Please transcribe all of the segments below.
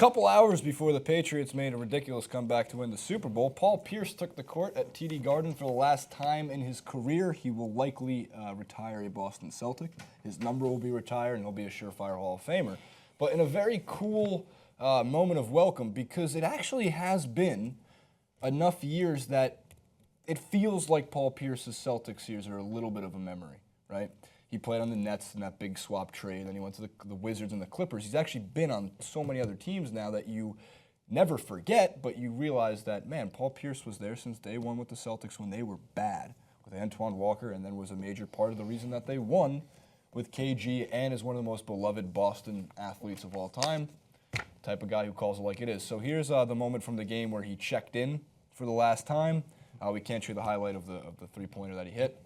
couple hours before the Patriots made a ridiculous comeback to win the Super Bowl, Paul Pierce took the court at TD Garden for the last time in his career. He will likely retire a Boston Celtic. His number will be retired, and he'll be a surefire Hall of Famer. But in a very cool moment of welcome, because it actually has been enough years that it feels like Paul Pierce's Celtics years are a little bit of a memory, right? He played on the Nets in that big swap trade, then he went to the Wizards and the Clippers. He's actually been on so many other teams now that you never forget, but you realize that, man, Paul Pierce was there since day one with the Celtics when they were bad with Antoine Walker, and then was a major part of the reason that they won with KG and is one of the most beloved Boston athletes of all time. Type of guy who calls it like it is. So here's the moment from the game where he checked in for the last time. We can't show the highlight of the three-pointer that he hit.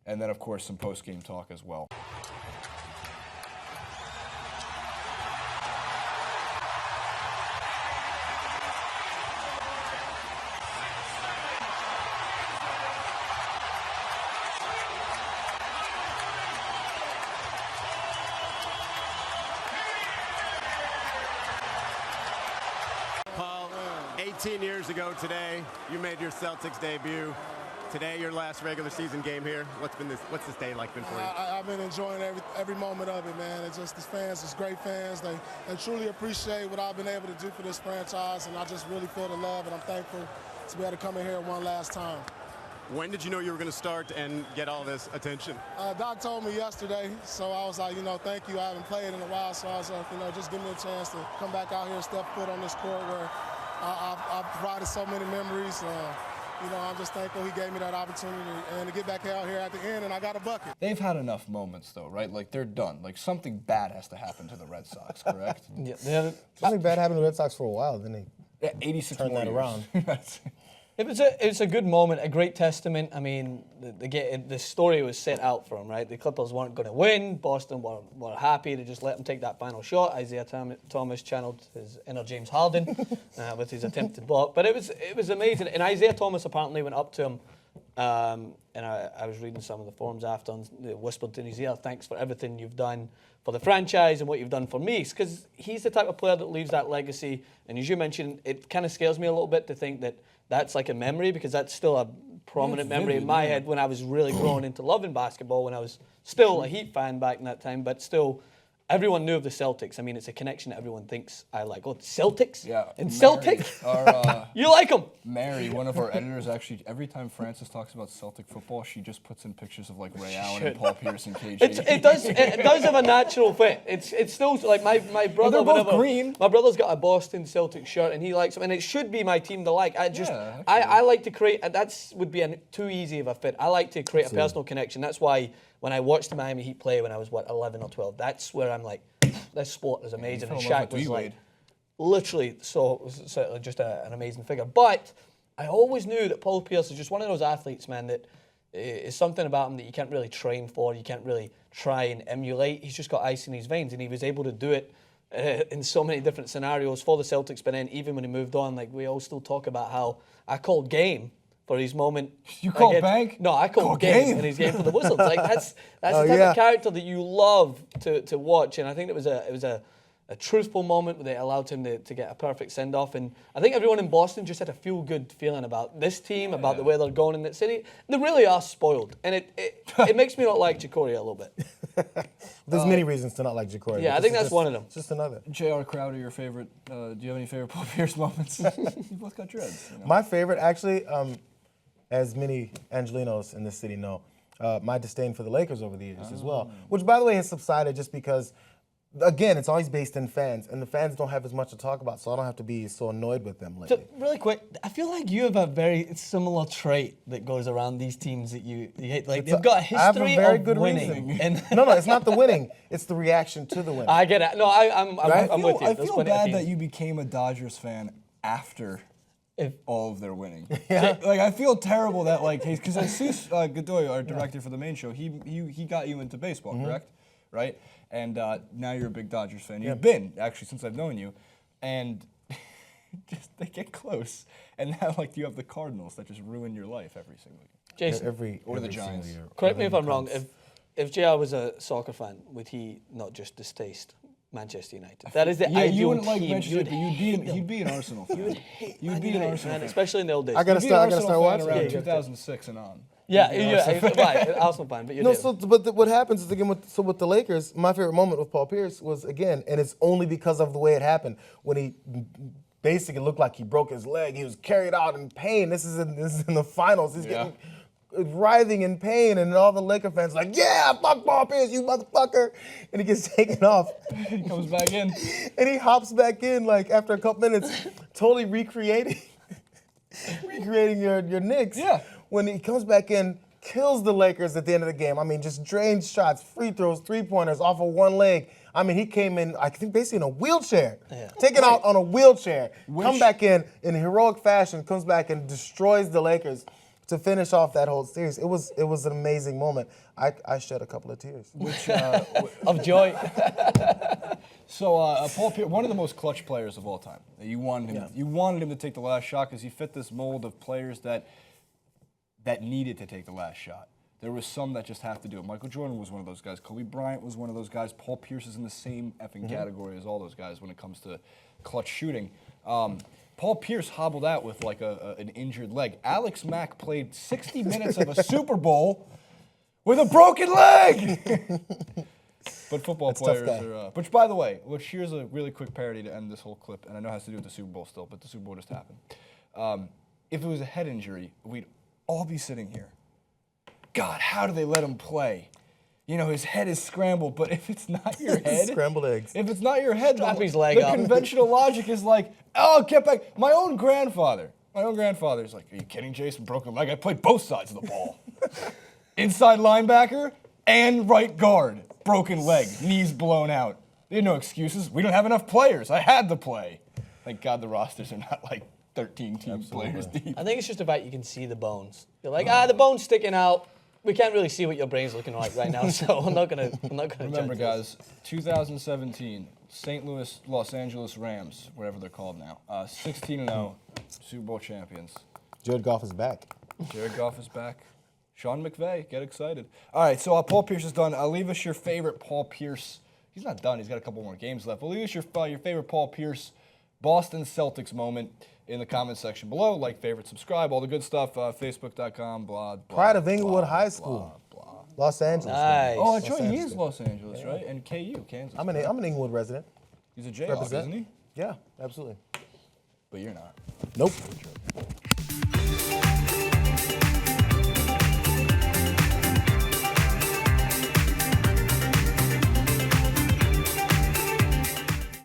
And then, of course, some post-game talk as well. Paul, 18 years ago today, you made your Celtics debut. Today, your last regular season game here. What's this day like been for you? I've been enjoying every moment of it, man. It's just the fans, it's great fans. They truly appreciate what I've been able to do for this franchise, and I just really feel the love, and I'm thankful to be able to come in here one last time. When did you know you were going to start and get all this attention? Doc told me yesterday, so I was like, thank you. I haven't played in a while, so I was like, just give me a chance to come back out here and step foot on this court where I've provided so many memories. I'm just thankful he gave me that opportunity and to get back out here at the end, and I got a bucket. They've had enough moments, though, right? Like, they're done. Like, something bad has to happen to the Red Sox, correct? Yeah, something bad happened to the Red Sox for a while, then they 86 turned that around. It's a good moment, a great testament. I mean, the story was set out for him, right? The Clippers weren't going to win. Boston were happy to just let him take that final shot. Isaiah Thomas channeled his inner James Harden with his attempted block. But it was amazing. And Isaiah Thomas apparently went up to him, and I was reading some of the forums after, and they whispered in his ear, "Thanks for everything you've done for the franchise and what you've done for me." Because he's the type of player that leaves that legacy. And as you mentioned, it kind of scares me a little bit to think that that's like a memory, because that's still a prominent memory in my head when I was really growing into loving basketball, when I was still a Heat fan back in that time, but still everyone knew of the Celtics. I mean, it's a connection that everyone thinks I like. Oh, Celtics? Yeah. And Celtics? You like them? Mary, one of our editors, actually, every time Frances talks about Celtic football, she just puts in pictures of, like, Ray Allen and Paul Pierce and KG. It does have a natural fit. It's still, like, my brother... They're both green. My brother's got a Boston Celtics shirt, and he likes them, and it should be my team to like. I like to create... That would be too easy of a fit. I like to create a personal connection. That's why when I watched the Miami Heat play when I was, 11 or 12, that's where I'm like, this sport is amazing. And Shaq was like, literally, so just an amazing figure. But I always knew that Paul Pierce is just one of those athletes, man, that is something about him that you can't really train for, you can't really try and emulate. He's just got ice in his veins, and he was able to do it in so many different scenarios for the Celtics. But then even when he moved on, like, we all still talk about how I called game for his moment. You called bank? No, I called game in his game for the Wizards. Like, that's the type of character that you love to watch. And I think it was a truthful moment that allowed him to get a perfect send-off. And I think everyone in Boston just had a feel-good feeling about this team, about the way they're going in that city. They really are spoiled. And it makes me not like Jacory a little bit. There's many reasons to not like Jacory. Yeah, I think that's one of them. It's just another. Jayar Crowder, your favorite? Do you have any favorite Paul Pierce moments? You both got dreads. My favorite, actually, as many Angelinos in this city know, my disdain for the Lakers over the years as well, which, by the way, has subsided just because, again, it's always based in fans, and the fans don't have as much to talk about, so I don't have to be so annoyed with them lately. So, really quick, I feel like you have a very similar trait that goes around these teams that you hate. Like, they've got a history of winning. No, it's not the winning. It's the reaction to the winning. I get it. No, I'm with you. I feel bad that you became a Dodgers fan after all of their winning. Yeah. Like, I feel terrible that, like, because Jesus Godoy, our director for the main show, he got you into baseball, correct? Right? And now you're a big Dodgers fan. You've been, actually, since I've known you. And just they get close. And now, like, you have the Cardinals that just ruin your life every single year. Jason, or the Giants. Correct me if I'm wrong. If Jayar was a soccer fan, would he not just distaste Manchester United. That is the Yeah, you ideal wouldn't like team. Manchester, but you'd be an Arsenal fan. You'd be an Arsenal fan. especially in the old days. I gotta You'd be an start Arsenal fan watching. around Yeah, 2006 and on. right, Arsenal fan, but you're No, different. what happens is again with the Lakers, my favorite moment with Paul Pierce was again, and it's only because of the way it happened when he basically looked like he broke his leg. He was carried out in pain. This is in the finals. He's getting writhing in pain, and all the Laker fans like, yeah, fuck Paul Pierce, you motherfucker, and he gets taken off. He comes back in. And he hops back in like after a couple minutes, totally recreating your Knicks. Yeah. When he comes back in, kills the Lakers at the end of the game. I mean, just drained shots, free throws, three-pointers off of one leg. I mean, he came in, I think, basically in a wheelchair. Yeah. Taken out on a wheelchair. Come back in heroic fashion, comes back and destroys the Lakers to finish off that whole series. It was an amazing moment. I shed a couple of tears. Of joy. So Paul Pierce, one of the most clutch players of all time. You wanted him to take the last shot because he fit this mold of players that needed to take the last shot. There was some that just have to do it. Michael Jordan was one of those guys. Kobe Bryant was one of those guys. Paul Pierce is in the same effing category as all those guys when it comes to clutch shooting. Paul Pierce hobbled out with like an injured leg. Alex Mack played 60 minutes of a Super Bowl with a broken leg. But football players are. Which, by the way, here's a really quick parody to end this whole clip, and I know it has to do with the Super Bowl still, but the Super Bowl just happened. If it was a head injury, we'd all be sitting here. God, how do they let him play? You know, his head is scrambled, but if it's not your head, Scrambled eggs. if it's not your head, Strap his the leg up. conventional logic is like, oh, get back. My own grandfather's like, are you kidding, Jason? Broken leg. I played both sides of the ball. Inside linebacker and right guard. Broken leg, knees blown out. There are no excuses. We don't have enough players. I had to play. Thank God the rosters are not like 13 team players deep. I think it's just about you can see the bones. You're like, the bone's sticking out. We can't really see what your brain's looking like right now, so I'm not gonna. Remember, guys, 2017, St. Louis, Los Angeles Rams, whatever they're called now, 16-0, Super Bowl champions. Jared Goff is back. Jared Goff is back. Sean McVay, get excited. All right, so Paul Pierce is done. Leave us your favorite Paul Pierce. He's not done. He's got a couple more games left. But leave us your favorite Paul Pierce Boston Celtics moment in the comment section below. Like, favorite, subscribe, all the good stuff. Facebook.com, blah, blah. Pride of Inglewood High School. Blah, blah. Los Angeles. Nice. Oh, that's right. He is Los Angeles, right? And KU, Kansas. I'm an Inglewood resident. He's a Jayar, Represent. isn't he? Yeah, absolutely. But you're not. Nope.